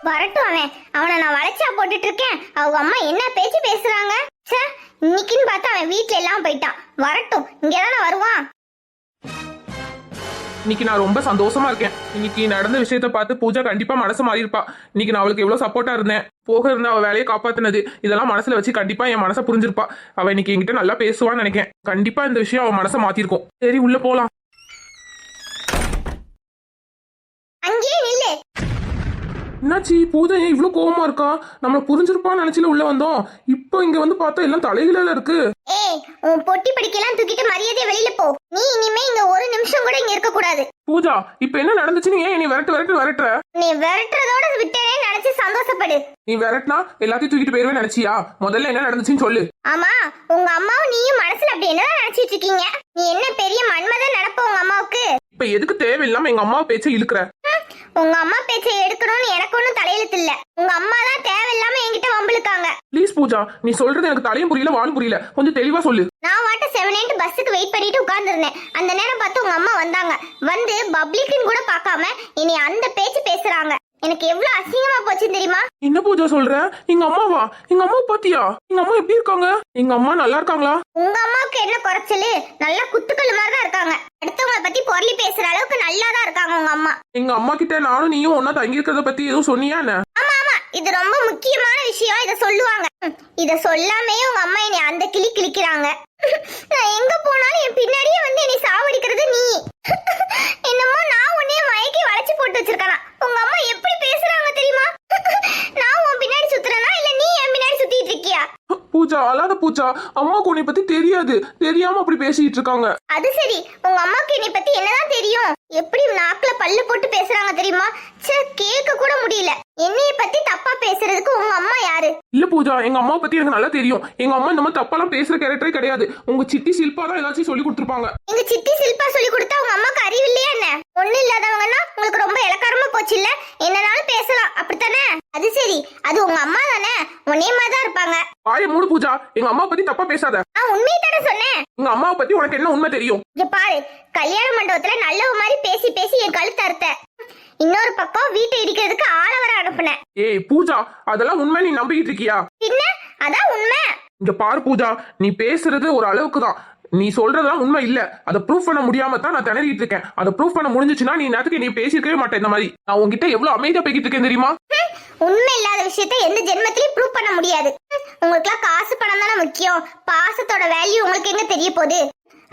வரட்டும் அவனை நான் வளைச்சா போட்டுட்டு இருக்கேன். அவங்க அம்மா என்ன பேச்சு பேசுறாங்க. சே, இன்னைக்குன்னு பார்த்தா அவன் வீட்டுல எல்லாம் போயிட்டான். வரட்டும், இங்கதானே வருவான். இன்னைக்கு நான் ரொம்ப சந்தோஷமா இருக்கேன். இன்னைக்கு நடந்த விஷயத்த பார்த்து பூஜா கண்டிப்பா மனசு மாறி இருப்பா. இன்னைக்கு நான் அவளுக்கு எவ்வளவு சப்போர்ட்டா இருந்தேன், போக இருந்த அவ வேலையை காப்பாத்தினது, இதெல்லாம் மனசுல வச்சு கண்டிப்பா என் மனசை புரிஞ்சிருப்பா. அவ இன்னைக்கு என்கிட்ட நல்லா பேசுவான்னு நினைக்கிறேன். கண்டிப்பா இந்த விஷயம் அவன் மனசை மாத்திருக்கும். சரி, உள்ள போலாம். அங்கேயே நில்லு. என்னாச்சு, பூஜா ஏன் இவ்வளவு கோவமா இருக்கா? நம்மள புரிஞ்சிருப்பான்னு நினைச்சுல உள்ள வந்தோம். இப்போ இங்க வந்து பார்த்தா எல்லாம் தலைகளால இருக்கு. ஏய், உன் பொட்டி படிக்கலாம் தூக்கிட்டு மரியாதையா வெளியில போ. நீ இனிமே இங்க ஒரு நிமிஷம் கூட இங்க இருக்க கூடாது. பூஜா, இப்ப என்ன நடந்துச்சுன்னு ஏன் நீ விரட்டுற? நீ விரட்டுறதோட விட்டேனே நினைச்சு சந்தோஷப்படு. நீ விரட்டினா எல்லாத்தையும் தூக்கிட்டு போயிருவே நினைச்சியா? முதல்ல என்ன நடந்துச்சுன்னு சொல்லு. ஆமா, உங்க அம்மாவும் நீயும் மனசுல அப்படி என்னதான் நினைச்சிட்டு இருக்கீங்க? நீ என்ன பெரிய மன்மதன் நினைப்ப உங்க அம்மாவுக்கு? இப்ப எதுக்கு தேவையில்லாம எங்க அம்மா பேச்சை இழுக்கிற? உங்க அம்மா பேச்சை எடுக்கணும்னு எனக்கு ஒண்ணும் தலையெழுத்து இல்ல. உங்க அம்மா தான் தேவையில்லாம என்கிட்ட வம்பிழுக்காங்க. ப்ளீஸ் பூஜா, நீ சொல்றது எனக்கு தலையும் புரியல வாலும் புரியல. கொஞ்சம் தெளிவா சொல்லு. நான் வாட்ட 7 பஸ்ஸுக்கு வெயிட் பண்ணிட்டு உட்கார்ந்துருந்தேன். அந்த நேரம் பார்த்து உங்க அம்மா வந்தாங்க. வந்து பப்ளிக்னு கூட பார்க்காம இனி அந்த பேச்சு பேசுறாங்க. எனக்கு எவ்வளவு அசிங்கமா போச்சு தெரியுமா? என்ன பூஜா சொல்ற? எங்க அம்மாவா? எங்க அம்மா பாத்தியா? எங்க அம்மா எப்படி இருக்காங்க? எங்க அம்மா நல்லா இருக்காங்களா? உங்க அம்மாவுக்கு என்ன குறைச்சலு? நல்லா குத்துக்கல் மாதிரி தான் இருக்காங்க. அடுத்தவங்களை பத்தி பொருளி பேசுற அளவுக்கு நல்லா தான் இருக்காங்க உங்க அம்மா. எங்க அம்மா கிட்ட நானும் நீயும் ஒன்னா தங்கி இருக்கிறத பத்தி எதுவும் சொன்னியா என்ன? ஆமா ஆமா, இது ரொம்ப முக்கியமான விஷயம். இத சொல்லுவாங்க. இத சொல்லாமே உங்க அம்மா என்னை அந்த கிளி கிளிக்கிறாங்க. நான் எங்க போனாலும் என் பின்னாடியே வந்து என்னை சாவடிக்கிறது நீ. என்னமோ நான் உன்னைய மயக்கி வளைச்சு போட்டு வச்சிருக்கானா? உங்க அம்மா எப்படி பேசுறாங்க தெரியுமா? நான் உன் பின்னாடி சுத்துறேனா இல்ல நீ என் பின்னாடி சுத்திட்டு இருக்கியா? பூஜா, அழாத பூஜா. அம்மாக்கு உன்னை பத்தி தெரியாது, தெரியாம அப்படி பேசிட்டு இருக்காங்க. அது சரி, உங்க அம்மாக்கு என்னை பத்தி என்னதான் தெரியும்? எப்படி நாக்குல பல்லு போட்டு பேசுறாங்க தெரியுமா? சே, கேட்க கூட முடியல. என்னைய பத்தி தப்பா பேசுறதுக்கு உங்க அம்மா யாரு? இல்ல பூஜா, எங்க அம்மா பத்தி எனக்கு நல்லா தெரியும். எங்க அம்மா இந்த மாதிரி தப்பாலாம் பேசுற கேரக்டரே கிடையாது. உங்க சித்தி சில்பா தான் ஏதாச்சும் சொல்லி கொடுத்துருப்பாங்க. எங்க சித்தி சில்பா சொல்லி கொடுத்தா உங்க அம்மாக்கு அறிவு இல்லையா என்ன? ஒண்ணு இல்லாதவங்கன்னா உங்களுக்கு ரொம்ப இலக்காரமா போச்சு இல்ல? என்னனாலும் பேசலாம், அப்படித்தானே? அது சரி, அது உங்க அம்மா தானே, உன்னே மாதிரி தான் இருப்பாங்க. வாயை மூடு பூஜா, எங்க அம்மா பத்தி தப்பா பேசாத. நான் உண்மையை தானே சொன்னேன். எங்க அம்மாவை பத்தி உனக்கு என்ன உண்மை தெரியும்? இங்க பாரு, கல்யாண மண்டபத்துல நல்லவ மாதிரி பேசி பேசி என் கழுத்து அறுத்த. இன்னொரு பக்கம் வீட்டை இடிக்கிறதுக்கு ஆளை வர அனுப்புனேன். ஏய் பூஜா, அதெல்லாம் உண்மை நீ நம்பிக்கிட்டு இருக்கியா? பின்ன அதான் உண்மை. இங்க பாரு பூஜா, நீ பேசுறது ஒரு அளவுக்கு தான். நீ சொல்றதெல்லாம் உண்மை இல்ல. அதை ப்ரூஃப் பண்ண முடியாம தான் நான் திணறிட்டு இருக்கேன். அதை ப்ரூஃப் பண்ண முடிஞ்சிச்சுன்னா நீ நேரத்துக்கு நீ பேசிருக்கவே மாட்டேன். இந்த மாதிரி நான் உங்ககிட்ட எவ்வளவு அமைதியா பேசிட்டு இருக்கேன் தெரியுமா? உண்மை இல்லாத விஷயத்தை எந்த ஜென்மத்திலயும் ப்ரூவ் பண்ண முடியாது. உங்களுக்குலாம் காசு பணம் தானே முக்கியம். பாசத்தோட வேல்யூ உங்களுக்கு எங்க தெரிய போகுது?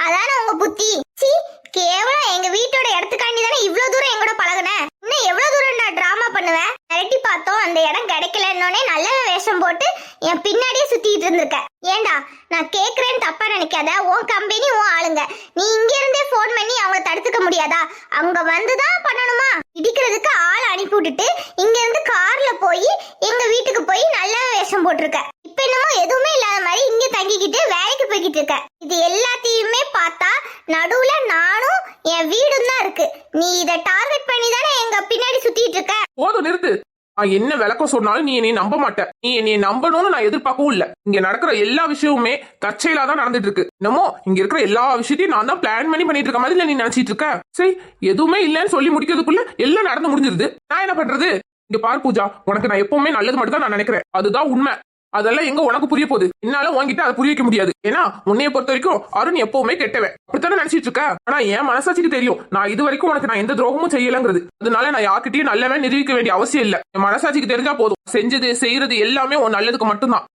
அதானே உங்க புத்தி. சி, கேவலம் எங்க வீட்டோட இடத்துக்காண்டி தானே இவ்வளவு தூரம் எங்கூட பழகுன. இன்னும் எவ்வளவு தூரம் நான் டிராமா பண்ணுவேன்? மிரட்டி பார்த்தோம், அந்த இடம் கிடைக்கலன்னே நல்ல வேஷம் போட்டு என் பின்னாடியே சுத்திட்டு இருந்திருக்க. ஏண்டா, நான் கேக்குறேன்னு தப்பா நினைக்காத. உன் கம்பெனி உன் ஆளுங்க. நீ இங்க இருந்தே போன் பண்ணி அவங்க தடுத்துக்க முடியாதா? அவங்க வந்துதான் பண்ணணுமா? இடிக்கிறதுக்கு ஆள் அனுப்பி விட்டுட்டு இங்க இருந்து கார்ல போய் எங்க வீட்டுக்கு போய் நல்ல வேஷம் போட்டிருக்க. இப்ப என்னமோ எதுவுமே இல்லாத மாதிரி இங்க தங்கிக்கிட்டு வேலைக்கு போய்கிட்டு இருக்க. இது எல்லாத்தையுமே பார்த்தா நடுவுல நானும் என் வீடும் தான் இருக்கு. நீ இத டார்கெட் பண்ணி தானே எங்க பின்னாடி சுத்திட்டு இருக்க. போதும், நிறுத்து. நான் என்ன விளக்கம் சொன்னாலும் நீ என்னை நம்ப மாட்டேன். நீ என்னை நம்பணும்னு நான் எதிர்பார்க்கவும் இல்ல. இங்க நடக்கிற எல்லா விஷயமுமே தற்செயலா தான் நடந்துட்டு இருக்கு. என்னமோ இங்க இருக்கிற எல்லா விஷயத்தையும் நான் தான் பிளான் பண்ணி பண்ணிட்டு இருக்க மாதிரி நீ நினைச்சிட்டு இருக்க. சரி, எதுவுமே இல்லன்னு சொல்லி முடிக்கிறதுக்குள்ள எல்லாம் நடந்து முடிஞ்சிருது. நான் என்ன பண்றது? இங்க பாரு பூஜா, உனக்கு நான் எப்பவுமே நல்லது மட்டும் தான் நான் நினைக்கிறேன். அதுதான் உண்மை. அதெல்லாம் எங்க உனக்கு புரிய போகுது? என்னால உன்கிட்ட அதை புரிய வைக்க முடியாது. ஏன்னா உன்னைய பொறுத்த வரைக்கும் அருண் எப்பவுமே கெட்டவன் அப்படித்தானே நினைச்சிட்டு இருக்க. ஆனா என் மனசாட்சிக்கு தெரியும் நான் இது வரைக்கும் உனக்கு நான் எந்த துரோகமும் செய்யலங்கிறது. அதனால நான் யார்கிட்டயும் நல்லவன் நிரூபிக்க வேண்டிய அவசியம் இல்ல. என் மனசாட்சிக்கு தெரிஞ்சா போதும். செஞ்சது செய்யறது எல்லாமே உன் நல்லதுக்கு மட்டும்தான்.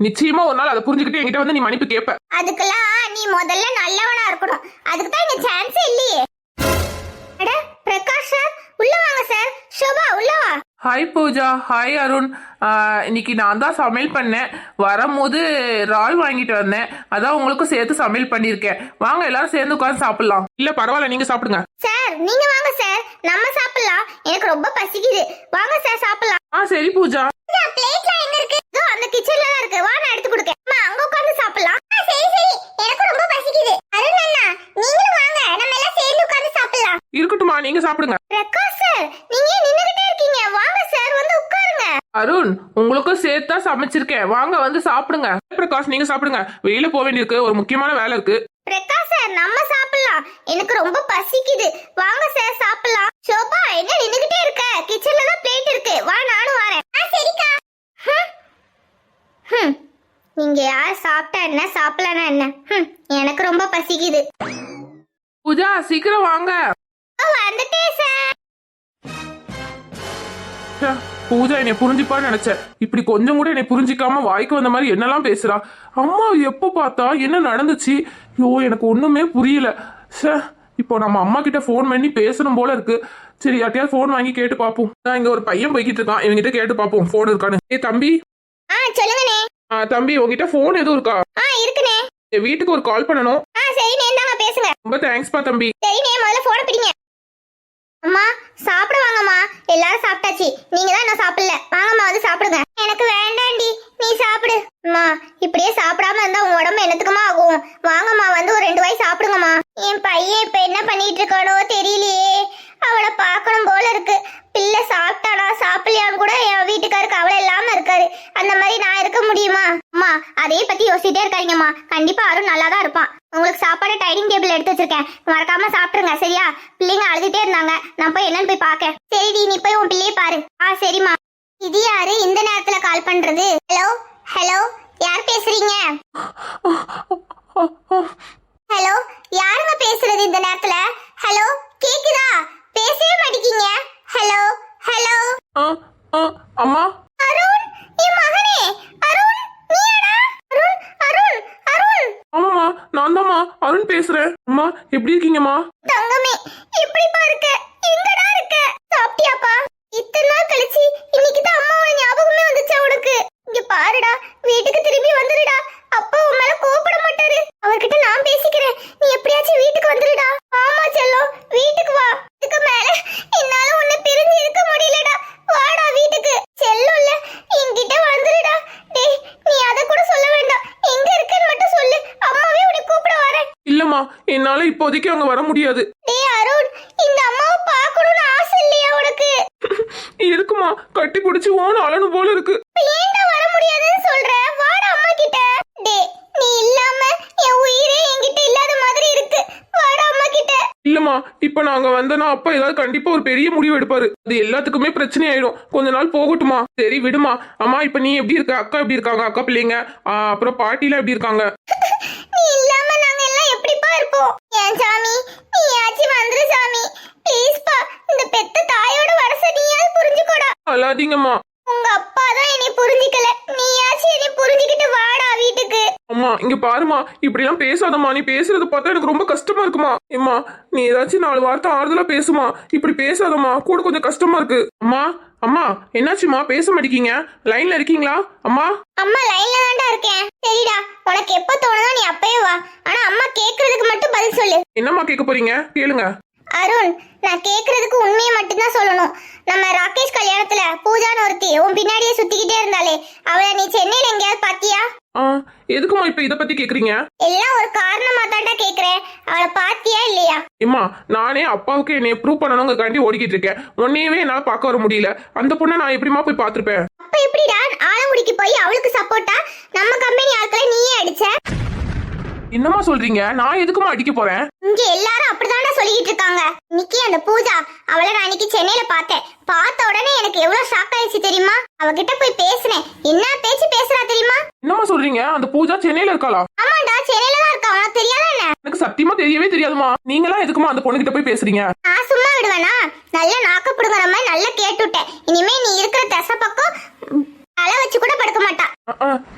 நிச்சயமா ஒரு நாள் அதை புரிஞ்சுக்கிட்டு என்கிட்ட வந்து நீ மன்னிப்பு கேட்ப. அதுக்கெல்லாம் நீ முதல்ல நல்லவனா இருக்கணும். அதுக்கு தான் இங்க சான்ஸே இல்லையே. அட பிரகாஷ் சார், உள்ள வாங்க சார். ஷோபா, உள்ள வா. ஹாய் பூஜா. ஹாய் அருண். இன்னைக்கு நான் தான் சமையல் பண்ணேன். வரும்போது இறால் வாங்கிட்டு வந்தேன். அதான் உங்களுக்கும் சேர்த்து சமையல் பண்ணிருக்கேன். வாங்க எல்லாரும் சேர்ந்து உட்காந்து சாப்பிடலாம். இல்ல பரவாயில்ல, நீங்க சாப்பிடுங்க. சார் நீங்க வாங்க சார், நம்ம சாப்பிடலாம். எனக்கு ரொம்ப பசிக்குது. வாங்க சார் சாப்பிடலாம். சரி பூஜா. பிளேட்ல எங்க இருக்கு? இதோ அந்த கிச்சன்ல தான் இருக்கு. வா, நான் எடுத்து கொடுக்கேன். அம்மா, அங்க உட்கார்ந்து சாப்பிடலாம். சரி சரி, எனக்கு ரொம்ப பசிக்குது. அருண் அண்ணா, நீங்களும் வாங்க, நம்ம எல்லாம் சேர்ந்து உட்கார்ந்து சாப்பிடலாம். இருக்கட்டுமா, நீங்க சாப்பிடுங்க. பிரகாஷ் சார், நீங்க நின்னுகிட்டே இருக்கீங்க. வாங்க சார், வந்து உட்காருங்க. அருண், உங்களுக்கும் சேர்த்தா சமைச்சிருக்கேன். வாங்க வந்து சாப்பிடுங்க. பிரகாஷ், நீங்க சாப்பிடுங்க. வெளியில போக வேண்டியிருக்கு, ஒரு முக்கியமான வேலை இருக்கு. பிரகாஷ் சார், நம்ம சாப்பிடலாம். எனக்கு ரொம்ப பசிக்குது. வாங்க சார் சாப்பிடலாம். ஷோபா, என்ன நின்னுகிட்டே இருக்க? கிச்சன்ல தான் பிளேட் இருக்கு. வா, நானும் வரேன். நீங்க யார் சாப்பிட்டா என்ன சாப்பிடலன்னா என்ன எனக்கு ரொம்ப பசிக்குது. பூஜா சீக்கிரம் வாங்க. வந்துட்டேன் சார். ச்சே, பூஜா என்னை புரிஞ்சுப்பான்னு நினைச்சேன். இப்படி கொஞ்சம் கூட என்னை புரிஞ்சிக்காம வாய்க்கு வந்த மாதிரி என்னெல்லாம் பேசுறா. அம்மா எப்போ பார்த்தா என்ன நடந்துச்சு? ஐயோ எனக்கு ஒண்ணுமே புரியல. சே, இப்போ நம்ம அம்மா கிட்ட ஃபோன் பண்ணி பேசணும் போல இருக்கு. சரி யார்ட்டையாவது ஃபோன் வாங்கி கேட்டு பார்ப்போம். நான் இங்க ஒரு பையன் போய்கிட்டு இருக்கான், இவங்கிட்ட கேட்டு பார்ப்போம் ஃபோன் இருக்கான்னு. தம்பி. சொல்லுங்கண்ணே. தம்பி உங்ககிட்ட ஃபோன் எதுவும் இருக்கா? இருக்குண்ணே. என் வீட்டுக்கு ஒரு கால் பண்ணணும். சரிண்ணே, இந்தாங்க பேசுங்க. ரொம்ப தேங்க்ஸ்ப்பா தம்பி. சரிண்ணே, முதல்ல ஃபோனை பிடிங்க. அம்மா சாப்பிட வாங்கம்மா. எல்லாரும் சாப்பிட்டாச்சு, நீங்க தான் நான் சாப்பிடல. வாங்கம்மா வந்து சாப்பிடுங்க. எனக்கு வேண்டாண்டி, நீ சாப்பிடு. அம்மா இப்படியே சாப்பிடாம இருந்தா உங்க உடம்பு என்னத்துக்குமா ஆகும்? வாங்கம்மா வந்து ஒரு 2 வாய் சாப்பிடுங்கம்மா. என் பையன் இப்ப என்ன பண்ணிட்டு இருக்கானோ தெரியலையே. அவளை பார்க்கணும் போல இருக்கு. பிள்ளை சாப்பிட்டானா சாப்பிடலையான்னு கூட என் வீட்டுக்காருக்கு அவளை இல்லாம இருக்காரு. அந்த மாதிரி நான் இருக்க முடியுமா? அம்மா அதே பத்தி யோசிச்சுட்டே இருக்காதீங்கம்மா. கண்டிப்பா அருண் நல்லா தான் இருப்பான். உங்களுக்கு சாப்பாடு டைனிங் டேபிள் எடுத்து வச்சிருக்கேன், மறக்காம சாப்பிடுங்க சரியா? பிள்ளைங்க அழுதுட்டே இருந்தாங்க, நான் போய் என்னன்னு போய் பாக்க. சரிடி, நீ போய் உன் பிள்ளையை பாரு. சரிம்மா. இது யாரு இந்த நேரத்துல கால் பண்றது? ஹலோ ஹலோ, யார் பேசுறீங்க? ஹலோ, யாருங்க பேசுறது இந்த நேரத்துல? ஹலோ கேக்குதா? பேசவே மாட்டீங்க. Hello hello. அம்மா. அருண், என் மகனே. அருண், நீயாடா? அருண் அருண் அருண். ஆமாம்மா, நான் தான்மா அருண் பேசுறேன். அம்மா எப்படி இருக்கீங்கம்மா? தங்கமே, எப்படிப்பா இருக்க? எங்கடா இருக்க? சாப்பிட்டியாப்பா? இத்தனை நாள் கழிச்சு இன்னைக்கு தான் அம்மாவோட ஞாபகமே வந்துச்சா உனக்கு? இங்க பாருடா, வீட்டுக்கு திரும்பி வந்துடுடா. அப்பா உன் மேல கோபப்பட மாட்டாரு. அவர்கிட்ட நான் பேசிக்கிறேன், நீ எப்படியாச்சும் வீட்டுக்கு வந்துடுடா. ஆமா செல்லம், வீட்டுக்கு வா. இதுக்கு மேல என்னால உன்னை பிரிஞ்சு இருக்க முடியலடா. வாடா வீட்டுக்கு. செல்லும்ல, என்கிட்ட வந்துடுடா. டேய், நீ அத கூட சொல்ல வேண்டாம். எங்க இருக்கன்னு மட்டும் சொல்லு, அம்மாவே உன்னை கூப்பிட வரேன். இல்லம்மா, என்னால இப்போதைக்கு அங்க வர முடியாது. டேய் அருண், இந்த அம்மாவை பார்க்கணும்னு ஆசை இல்லையா உனக்கு? இருக்குமா, கட்டி பிடிச்சி ஓன அழணும் போல இருக்கு. ஏன்டா வர முடியாதுன்னு சொல்ற? வாடா அம்மா கிட்ட. டேய், நீ இல்லாம என் உயிரே என்கிட்ட இல்லாத மாதிரி இருக்கு. வாடா அம்மா கிட்ட. இல்லம்மா, இப்ப நாங்க வந்தனா அப்பா ஏதாவது கண்டிப்பா ஒரு பெரிய முடிவு எடுப்பாரு. அது எல்லாத்துக்குமே பிரச்சனை ஆயிடும். கொஞ்ச நாள் போகட்டுமா? சரி விடுமா. அம்மா இப்ப நீ எப்படி இருக்க? அக்கா எப்படி இருக்காங்க? அக்கா பிள்ளைங்க அப்புறம் பாட்டிலாம் எப்படி இருக்காங்க? நீ இல்லாம நாங்க எல்லாம் எப்படிப்பா இருப்போம்? ஏன் சாமி, நீயாச்சும் வந்துரு சாமி. ப்ளீஸ்ப்பா, இந்த பெத்த தாயோட வரச நீயாவது புரிஞ்சுக்கோடா. அல்லாதீங்கம்மா. உங்க அப்பா தான் என்னை புரிஞ்சிக்கல, நீயாச்சும் என்னை புரிஞ்சுக்கிட்டு வாடா வீட்டுக்கு. அம்மா இங்க பாருமா, இப்படி எல்லாம் பேசாதம்மா. நீ பேசுறது பார்த்தா எனக்கு ரொம்ப கஷ்டமா இருக்குமா. அம்மா நீ ஏதாச்சும் 4 வார்த்தை ஆறுதலா பேசுமா. இப்படி பேசாதம்மா, கூட கொஞ்சம் கஷ்டமா இருக்கு. அம்மா அம்மா என்னாச்சுமா, பேச மாட்டேங்க? லைன்ல இருக்கீங்களா? அம்மா. அம்மா லைன்ல தான்டா இருக்கேன். சரிடா, உனக்கு எப்ப தோணுதோ நீ அப்பவே வா. ஆனா அம்மா கேக்குறதுக்கு மட்டும் பதில் சொல்லு. என்னம்மா கேட்க போறீங்க? கேளுங்க. அருண், நான் கேக்குறதுக்கு உண்மையை மட்டும்தான் சொல்லணும். நம்ம ராகேஷ் கல்யாணத்துல பூஜான்னு ஒருத்தி உன் பின்னாடியே சுத்திக்கிட்டே இருந்தாலே, அவளை நீ சென்னையில எங்கேயாவது பாத்தியா? எதுக்குமா இப்ப இத பத்தி கேக்குறீங்க? எல்லாம் ஒரு காரணமா தான்டா கேக்குறேன். அவளை பாத்தியா இல்லையா? அம்மா நானே அப்பாவுக்கு என்னை ப்ரூவ் பண்ணணுங்கிறக்காண்டி ஓடிக்கிட்டு இருக்கேன். உன்னையவே என்னால பார்க்க வர முடியல. அந்த பொண்ணை நான் எப்படிமா போய் பாத்துருப்பேன்? அப்ப எப்படிடா ஆலங்குடிக்கு போய் அவளுக்கு சப்போர்ட்டா நம்ம கம்பெனி ஆட்களை நீயே அடிச்ச? என்னம்மா சொல்றீங்க? நான் எதுக்குமா அடிக்க போறேன்? இங்க எல்லாரும் அப்படிதான்டா சொல்லிட்டு இருக்காங்க. இன்னைக்கு அந்த பூஜா, அவளை நான் இன்னைக்கு சென்னையில பார்த்தேன். பார்த்த உடனே எனக்கு எவ்வளவு ஷாக் ஆயிடுச்சு தெரியுமா? அவகிட்ட போய் பேசினேன். என்ன பேச்சு பேசுறா தெரியுமா? என்னம்மா சொல்றீங்க? அந்த பூஜா சென்னையில இருக்காளா? ஆமாண்டா, சென்னையில தான் இருக்கா. உனக்கு தெரியாதா என்ன? எனக்கு சத்தியமா தெரியவே தெரியாதுமா. நீங்களா எதுக்குமா அந்த பொண்ணுகிட்ட போய் பேசுறீங்க? நான் சும்மா விடுவேனா? நல்ல நாக்க புடுங்குற மாதிரி நல்லா கேட்டுட்டேன். இனிமே நீ இருக்கிற தசை பக்கம் தலை வச்சு கூட படுக்க மாட்டா.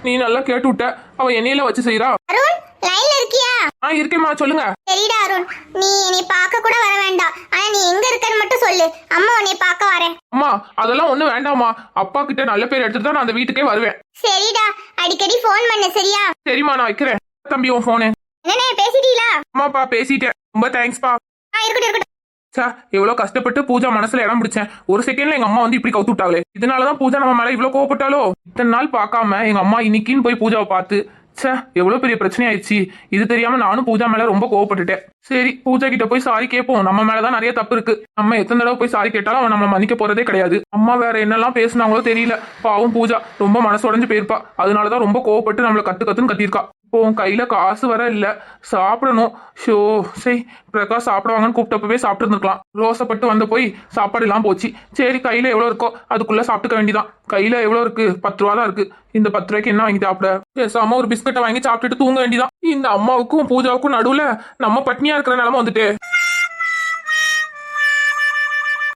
நீ நல்லா கேட்டு விட்ட. அவ என்னையில வச்சு செய்யறா. அருண், லைன்ல இருக்கியா? இருக்கேம்மா, சொல்லுங்க. சரிடா அருண், நீ என்னை பார்க்க கூட வர வேண்டாம். ஆனா நீ எங்க இருக்கன்னு மட்டும் சொல்லு, அம்மா உன்னை பார்க்க வரேன். அம்மா அதெல்லாம் ஒண்ணு வேண்டாமா. அப்பா கிட்ட நல்ல பேர் எடுத்துட்டு தான் நான் அந்த வீட்டுக்கே வருவேன். சரிடா, அடிக்கடி போன் பண்ணு சரியா? சரிம்மா, நான் வைக்கிறேன். தம்பி உன் போனு. என்னண்ணே பேசிட்டீங்களா? அம்மாப்பா பேசிட்டேன். ரொம்ப தேங்க்ஸ்பா. இருக்கட்டும் இருக்கட்டும். சார் எவ்வளவு கஷ்டப்பட்டு பூஜா மனசுல இடம் பிடிச்சேன். ஒரு செகண்ட்ல எங்க அம்மா வந்து இப்படி கவுத்து விட்டாங்களே. இதனாலதான் பூஜா நம்ம மேல இவ்வளவு கோவப்பட்டாலோ. இத்தனை நாள் பார்க்காம எங்க அம்மா இன்னைக்குன்னு போய் பூஜாவை பார்த்து சே எவ்வளவு பெரிய பிரச்சனை ஆயிடுச்சு. இது தெரியாம நானும் பூஜா மேல ரொம்ப கோவப்பட்டுட்டேன். சரி பூஜா கிட்ட போய் சாரி கேட்போம். நம்ம மேலதான் நிறைய தப்பு இருக்கு. நம்ம எத்தனை தடவை போய் சாரி கேட்டாலும் அவன் நம்ம மன்னிக்க போறதே கிடையாது. அம்மா வேற என்னெல்லாம் பேசினாங்களோ தெரியல. பாவம் பூஜா ரொம்ப மனசு உடைஞ்சு போயிருப்பா. அதனாலதான் ரொம்ப கோவப்பட்டு நம்மள கத்துன்னு கத்திருக்கா. இப்போ உன் கையில காசு வர இல்ல, சாப்பிடணும். ஷோ சரி, பிரகாஷ் சாப்பிடுவாங்கன்னு கூப்பிட்டப்பவே சாப்பிட்டு இருந்துக்கலாம். ரோசப்பட்டு வந்து போய் சாப்பாடு எல்லாம் போச்சு. சரி, கையில எவ்வளவு இருக்கோ அதுக்குள்ள சாப்பிட்டுக்க வேண்டியதான். கையில எவ்வளவு இருக்கு? 10 ரூபா தான் இருக்கு. இந்த 10 ரூபாய்க்கு என்ன வாங்கி சாப்பிட? பேசாம ஒரு பிஸ்கட்டை வாங்கி சாப்பிட்டுட்டு தூங்க வேண்டியதான். இந்த அம்மாவுக்கும் பூஜாவுக்கும் நடுவுல நம்ம பட்னியா இருக்கிற நிலைமை வந்துட்டு